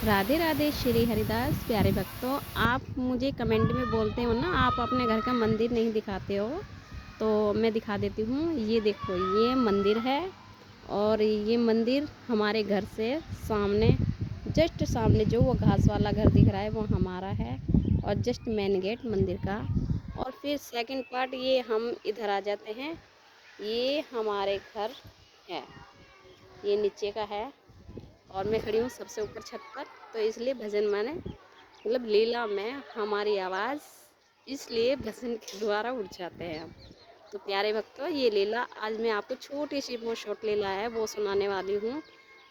राधे राधे श्री हरिदास प्यारे भक्तों। आप मुझे कमेंट में बोलते हो ना, आप अपने घर का मंदिर नहीं दिखाते हो, तो मैं दिखा देती हूँ। ये देखो, ये मंदिर है और ये मंदिर हमारे घर से सामने, जस्ट सामने जो वो घास वाला घर दिख रहा है वो हमारा है, और जस्ट मेन गेट मंदिर का। और फिर सेकंड पार्ट ये हम इधर आ जाते हैं, ये हमारे घर है, ये नीचे का है और मैं खड़ी हूँ सबसे ऊपर छत पर। तो इसलिए भजन माने मतलब लीला में हमारी आवाज़ इसलिए भजन के द्वारा उठ जाते हैं हम। तो प्यारे भक्तों, ये लीला आज मैं आपको छोटी सी वो शॉर्ट लीला है वो सुनाने वाली हूँ।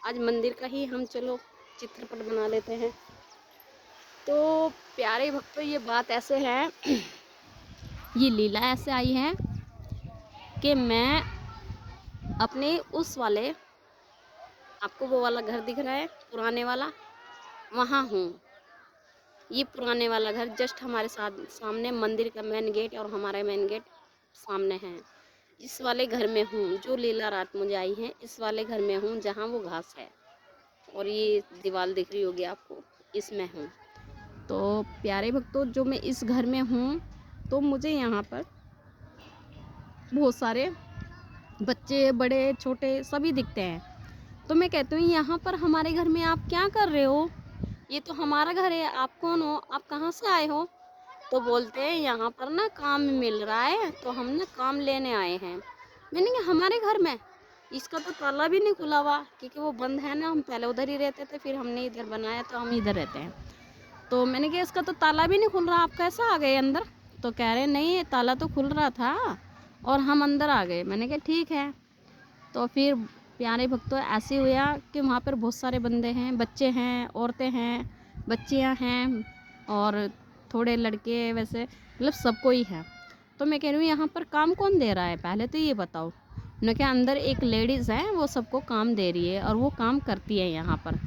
आज मंदिर का ही हम चलो चित्रपट बना लेते हैं। तो प्यारे भक्तों, ये बात ऐसे है ये लीला ऐसे आई है कि मैं अपने उस वाले, आपको वो वाला घर दिख रहा है पुराने वाला, वहाँ हूँ। ये पुराने वाला घर जस्ट हमारे साथ सामने मंदिर का मेन गेट और हमारा मेन गेट सामने है। इस वाले घर में हूँ, जो लीला रात मुझे आई है इस वाले घर में हूँ जहाँ वो घास है और ये दीवार दिख रही होगी आपको, इसमें हूँ। तो प्यारे भक्तों, जो मैं इस घर में हूँ तो मुझे यहाँ पर बहुत सारे बच्चे बड़े छोटे सभी दिखते हैं। तो मैं कहती हूँ, यहाँ पर हमारे घर में आप क्या कर रहे हो? ये तो हमारा घर है, आप कौन हो, आप कहाँ से आए हो? तो बोलते हैं यहाँ पर ना काम मिल रहा है तो हम ना काम लेने आए हैं। मैंने कहा हमारे घर में? इसका तो ताला भी नहीं खुला हुआ, क्योंकि वो बंद है ना, हम पहले उधर ही रहते थे, फिर हमने इधर बनाया तो हम इधर रहते हैं। तो मैंने कहा इसका तो ताला भी नहीं खुल रहा, आप कैसे आ गए अंदर? तो कह रहे नहीं, ताला तो खुल रहा था और हम अंदर आ गए। मैंने कहा ठीक है। तो फिर प्यारे भक्तों, ऐसे हुआ कि वहाँ पर बहुत सारे बंदे हैं, बच्चे हैं, औरतें हैं, बच्चियाँ हैं और थोड़े लड़के, वैसे मतलब सबको ही है। तो मैं कह रही हूँ यहाँ पर काम कौन दे रहा है, पहले तो ये बताओ। उन्होंने कहा अंदर एक लेडीज़ है, वो सबको काम दे रही है और वो काम करती है यहाँ पर।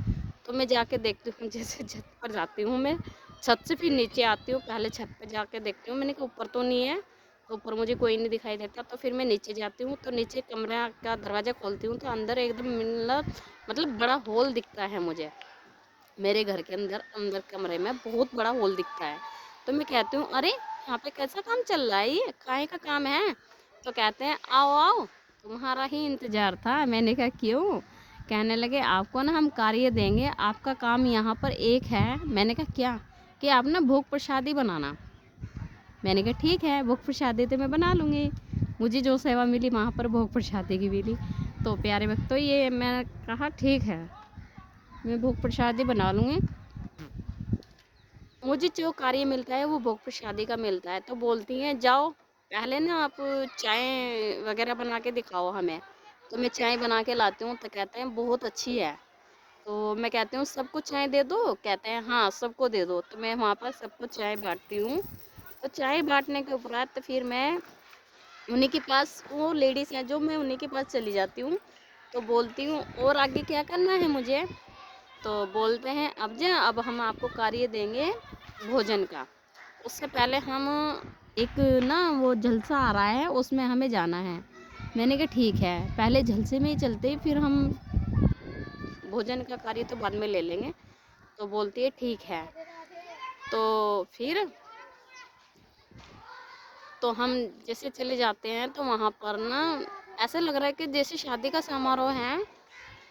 तो मैं जाके देखती हूँ, जैसे छत पर जाती हूँ मैं, छत से फिर नीचे आती हूँ, पहले छत पर जाके देखती हूँ। मैंने कहा ऊपर तो नहीं है, तो ऊपर मुझे कोई नहीं दिखाई देता। तो फिर मैं नीचे जाती हूँ, तो नीचे कमरा का दरवाज़ा खोलती हूँ तो अंदर एकदम मतलब बड़ा हॉल दिखता है मुझे। मेरे घर के अंदर अंदर कमरे में बहुत बड़ा हॉल दिखता है। तो मैं कहती हूँ अरे यहाँ पे कैसा काम चल रहा है, ये काहे का काम है? तो कहते हैं आओ आओ, तुम्हारा ही इंतज़ार था। मैंने कहा क्यों? कहने लगे आपको ना हम कार्य देंगे, आपका काम यहाँ पर एक है। मैंने कहा क्या? कि आप ना भोग प्रसादी बनाना। मैंने कहा ठीक है, भोग प्रसादी तो मैं बना लूँगी, मुझे जो सेवा मिली वहाँ पर भोग प्रसादी की मिली। तो प्यारे भक्तों, ये मैं कहा ठीक है, मैं भोग प्रसादी बना लूँगी, मुझे जो कार्य मिलता है वो भोग प्रसादी का मिलता है। तो बोलती हैं जाओ पहले ना आप चाय वगैरह बना के दिखाओ हमें। तो मैं चाय बना के लाती हूँ, तो कहते हैं बहुत अच्छी है। तो मैं कहती हूँ सबको चाय दे दो? कहते हैं हाँ सबको दे दो। तो मैं वहाँ पर सबको चाय बांटती हूँ। तो चाय बांटने के उपरांत फिर मैं उन्हीं के पास, वो लेडीज़ हैं जो, मैं उन्हीं के पास चली जाती हूँ। तो बोलती हूँ और आगे क्या करना है मुझे? तो बोलते हैं अब हम आपको कार्य देंगे भोजन का। उससे पहले हम एक ना वो जलसा आ रहा है, उसमें हमें जाना है। मैंने कहा ठीक है, पहले जलसे में ही चलते, फिर हम भोजन का कार्य तो बाद में ले लेंगे। तो बोलती है ठीक है। तो फिर तो हम जैसे चले जाते हैं तो वहाँ पर ना ऐसा लग रहा है कि जैसे शादी का समारोह है,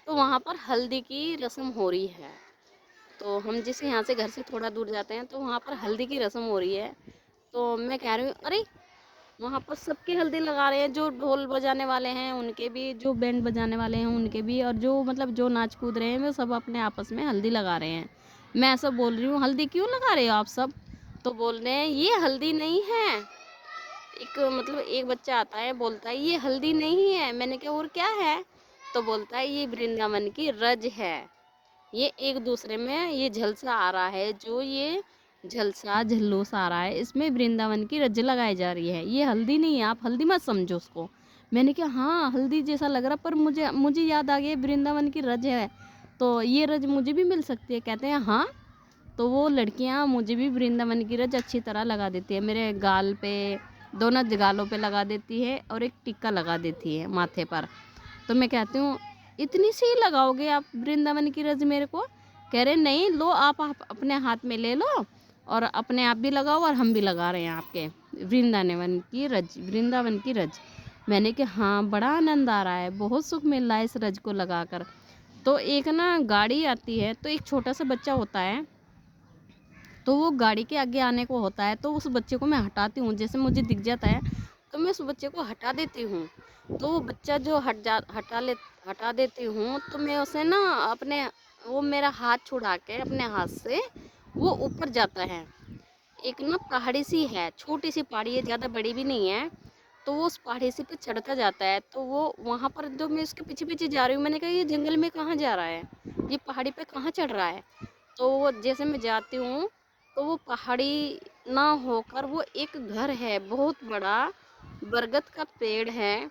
तो वहाँ पर हल्दी की रस्म हो रही है। तो हम जैसे यहाँ से घर से थोड़ा दूर जाते हैं तो वहाँ पर हल्दी की रस्म हो रही है। तो मैं कह रही हूँ अरे वहाँ पर सबके हल्दी लगा रहे हैं, जो ढोल बजाने वाले हैं उनके भी, जो बैंड बजाने वाले हैं उनके भी, और जो मतलब जो नाच कूद रहे हैं वो सब अपने आपस में हल्दी लगा रहे हैं। मैं ऐसा बोल रही हूँ हल्दी क्यों लगा रहे हो आप सब? तो बोल रहे हैं ये हल्दी नहीं है। एक मतलब एक बच्चा आता है, बोलता है ये हल्दी नहीं है। मैंने कहा और क्या है? तो बोलता है ये वृंदावन की रज है। ये एक दूसरे में ये झलसा आ रहा है, जो ये झलसा झल्लूस आ रहा है, इसमें वृंदावन की रज लगाई जा रही है, ये हल्दी नहीं है, आप हल्दी मत समझो उसको। मैंने कहा हाँ हल्दी जैसा लग रहा, पर मुझे मुझे याद आ गया वृंदावन की रज है, तो ये रज मुझे भी मिल सकती है। कहते हैं हाँ। तो वो लड़कियां मुझे भी वृंदावन की रज अच्छी तरह लगा देती है, मेरे गाल पे, दोनों गालों पे लगा देती है और एक टिक्का लगा देती है माथे पर। तो मैं कहती हूँ इतनी सी लगाओगे आप वृंदावन की रज मेरे को? कह रहे नहीं लो आप अपने हाथ में ले लो और अपने आप भी लगाओ और हम भी लगा रहे हैं आपके वृंदावन की रज। मैंने कहा हाँ बड़ा आनंद आ रहा है, बहुत सुख मिल रहा है इस रज को लगाकर। तो एक ना गाड़ी आती है, तो एक छोटा सा बच्चा होता है, तो वो गाड़ी के आगे आने को होता है, तो उस बच्चे को मैं हटाती हूँ, जैसे मुझे दिख जाता है तो मैं उस बच्चे को हटा देती हूँ। तो वो बच्चा जो हटा देती हूँ, तो मैं उसे ना अपने, वो मेरा हाथ छुड़ा के अपने हाथ से वो ऊपर जाता है। एक ना पहाड़ी सी है, छोटी सी पहाड़ी है, ज़्यादा बड़ी भी नहीं है। तो वो उस पहाड़ी सी पे चढ़ता जाता है, तो वो वहाँ पर जो मैं उसके पीछे पीछे जा रही हूँ, मैंने कहा ये जंगल में कहाँ जा रहा है, ये पहाड़ी पे कहाँ चढ़ रहा है। तो वो जैसे मैं जाती हूँ, तो वो पहाड़ी ना होकर वो एक घर है, बहुत बड़ा बरगद का पेड़ है,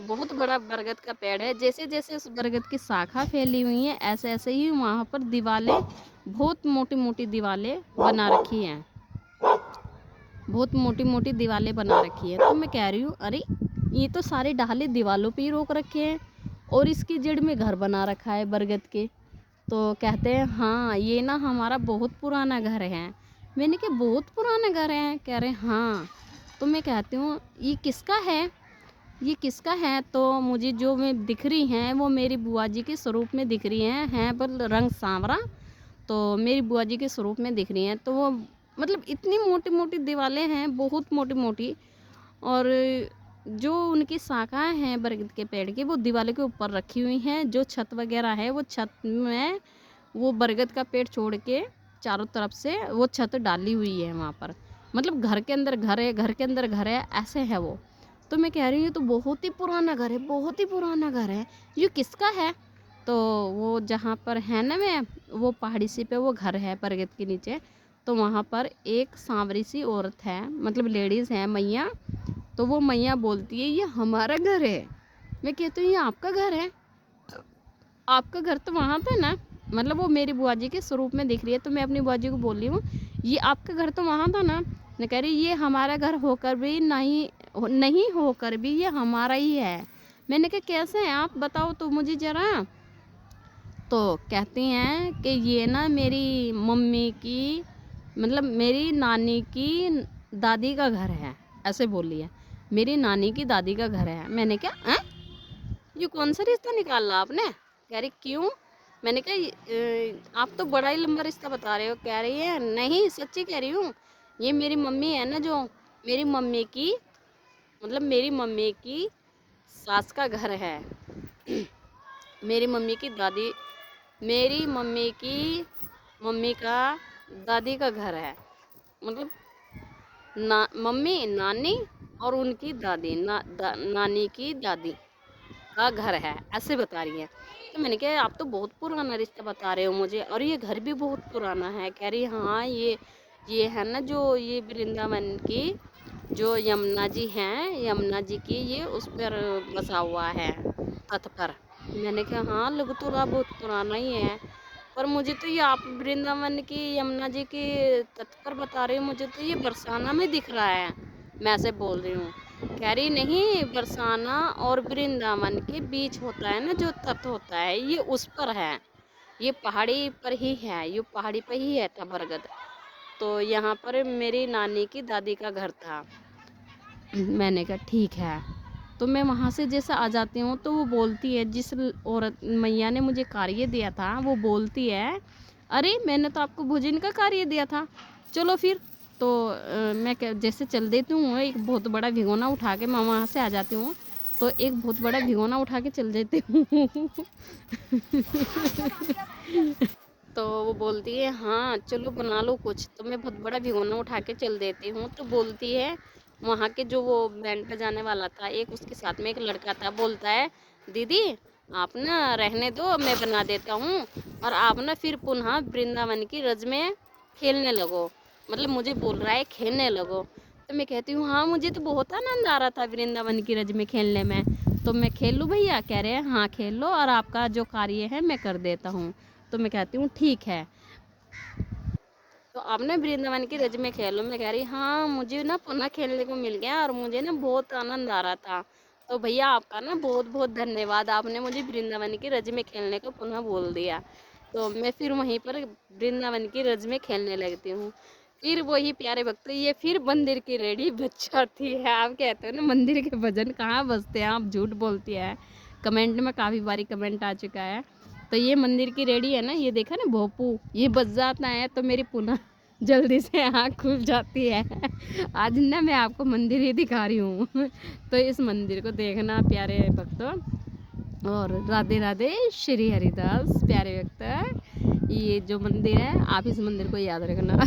बहुत बड़ा बरगद का पेड़ है। जैसे जैसे उस बरगद की शाखा फैली हुई है, ऐसे ऐसे ही वहाँ पर दीवारें, बहुत मोटी मोटी दीवारें बना रखी हैं, बहुत मोटी मोटी दीवारें बना रखी है। तो मैं कह रही हूँ अरे ये तो सारे डाले दीवारों पे ही रोक रखे हैं और इसकी जड़ में घर बना रखा है बरगद के। तो कहते हैं हाँ ये ना हमारा बहुत पुराना घर है। मैंने कहा बहुत पुराना घर है, कह रहे हाँ। तो मैं कहती हूँ ये किसका है, ये किसका है। तो मुझे जो मैं दिख रही हैं वो मेरी बुआ जी के स्वरूप में दिख रही हैं पर रंग सांवरा, तो मेरी बुआ जी के स्वरूप में दिख रही हैं। तो वो मतलब इतनी मोटी मोटी दीवारें हैं, बहुत मोटी मोटी, और जो उनकी शाखाएं हैं बरगद के पेड़ की वो दीवारों के ऊपर रखी हुई हैं। जो छत वगैरह है वो छत में वो बरगद का पेड़ छोड़ के चारों तरफ से वो छत डाली हुई है वहाँ पर, मतलब घर के अंदर घर है, घर के अंदर घर है, ऐसे है वो। तो मैं कह रही हूँ तो बहुत ही पुराना घर है, बहुत ही पुराना घर है, ये किसका है। तो वो जहाँ पर है ना, मैं वो पहाड़ी सी पे वो घर है बरगद के नीचे, तो वहाँ पर एक सांवरी सी औरत है, मतलब लेडीज़ है, मैया। तो वो मैया बोलती है ये हमारा घर है। मैं कहती हूँ ये आपका घर है, आपका घर तो वहाँ था ना, मतलब वो मेरी बुआ जी के स्वरूप में दिख रही है। तो मैं अपनी बुआ जी को बोल रही हूँ ये आपका घर तो वहाँ था ना। मैं कह रही ये हमारा घर होकर भी नहीं होकर भी ये हमारा ही है। मैंने कहा कैसे हैं आप बताओ तो मुझे ज़रा। तो कहती हैं कि ये ना मेरी मम्मी की, मतलब मेरी नानी की दादी का घर है, ऐसे बोली है, मेरी नानी की दादी का घर है। मैंने क्या ये कौन सा रिश्ता निकाला आपने। कह रही क्यों। मैंने कहा आप तो बड़ा ही लंबा रिश्ता बता रहे हो। कह रही है नहीं सच्ची कह रही हूँ, ये मेरी मम्मी है ना, जो मेरी मम्मी की, मतलब मेरी मम्मी की सास का घर है। मेरी मम्मी की दादी, मेरी मम्मी की मम्मी का दादी का घर है, मतलब मम्मी नानी और उनकी दादी नानी की दादी का घर है, ऐसे बता रही है। तो मैंने कहा आप तो बहुत पुराना रिश्ता बता रहे हो मुझे, और ये घर भी बहुत पुराना है। कह रही हाँ ये है ना, जो ये वृंदावन की जो यमुना जी हैं, यमुना जी की ये उस पर बसा हुआ है, तट पर। मैंने कहा हाँ लग तो रहा बहुत पुराना ही है, पर मुझे तो ये आप वृंदावन की यमुना जी के तट पर बता रहे हो, मुझे तो ये बरसाना में दिख रहा है। मैं ऐसे बोल रही हूँ। कह रही नहीं बरसाना और वृंदावन के बीच होता है ना जो तट होता है, ये उस पर है, ये पहाड़ी पर ही है, ये पहाड़ी पर ही है था बरगद। तो यहाँ पर मेरी नानी की दादी का घर था। मैंने कहा ठीक है। तो मैं वहाँ से जैसे आ जाती हूँ, तो वो बोलती है, जिस औरत मैया ने मुझे कार्य दिया था वो बोलती है अरे मैंने तो आपको भोजन का कार्य दिया था, चलो फिर। तो मैं जैसे चल देती हूँ, एक बहुत बड़ा भिगोना उठा के मैं वहाँ से आ जाती हूँ, तो एक बहुत बड़ा भिगोना उठा के चल देती हूँ। तो वो बोलती है हाँ चलो बना लो कुछ, तो मैं बहुत बड़ा भिगोना उठा के चल देती हूँ। तो बोलती है वहाँ के जो वो बैंड बजाने वाला था एक, उसके साथ में एक लड़का था, बोलता है दीदी आप ना रहने दो मैं बना देता हूँ, और आप ना फिर पुनः वृंदावन की रज में खेलने लगो, मतलब मुझे बोल रहा है खेलने लगो। तो मैं कहती हूँ हाँ मुझे तो बहुत आनंद आ रहा था वृंदावन की रज में खेलने में, तो मैं खेल लूँ भैया। कह रहे हैं हाँ खेल लो और आपका जो कार्य है मैं कर देता हूँ। तो मैं कहती हूँ ठीक है, तो आप ना वृंदावन की रज में खेलो। मैं कह रही हाँ मुझे ना पुनः खेलने को मिल गया और मुझे ना बहुत आनंद आ रहा था। तो भैया आपका ना बहुत बहुत धन्यवाद, आपने मुझे वृंदावन की रज में खेलने को पुनः बोल दिया। तो मैं फिर वहीं पर वृंदावन की रज में खेलने लगती हूँ। फिर वही प्यारे भक्तों, ये फिर मंदिर की रेडी बज जाती है। आप कहते हो ना मंदिर के भजन कहाँ बजते हैं, आप झूठ बोलती है। कमेंट में काफ़ी बारी कमेंट आ चुका है। तो ये मंदिर की रेडी है ना, ये देखा ना भोपू, ये बज जाता है तो मेरी पुनः जल्दी से आँख खुल जाती है। आज ना मैं आपको मंदिर ही दिखा रही हूँ। तो इस मंदिर को देखना प्यारे भक्तों। और राधे राधे श्री हरिदास प्यारे भक्त। ये जो मंदिर है, आप इस मंदिर को याद रखना।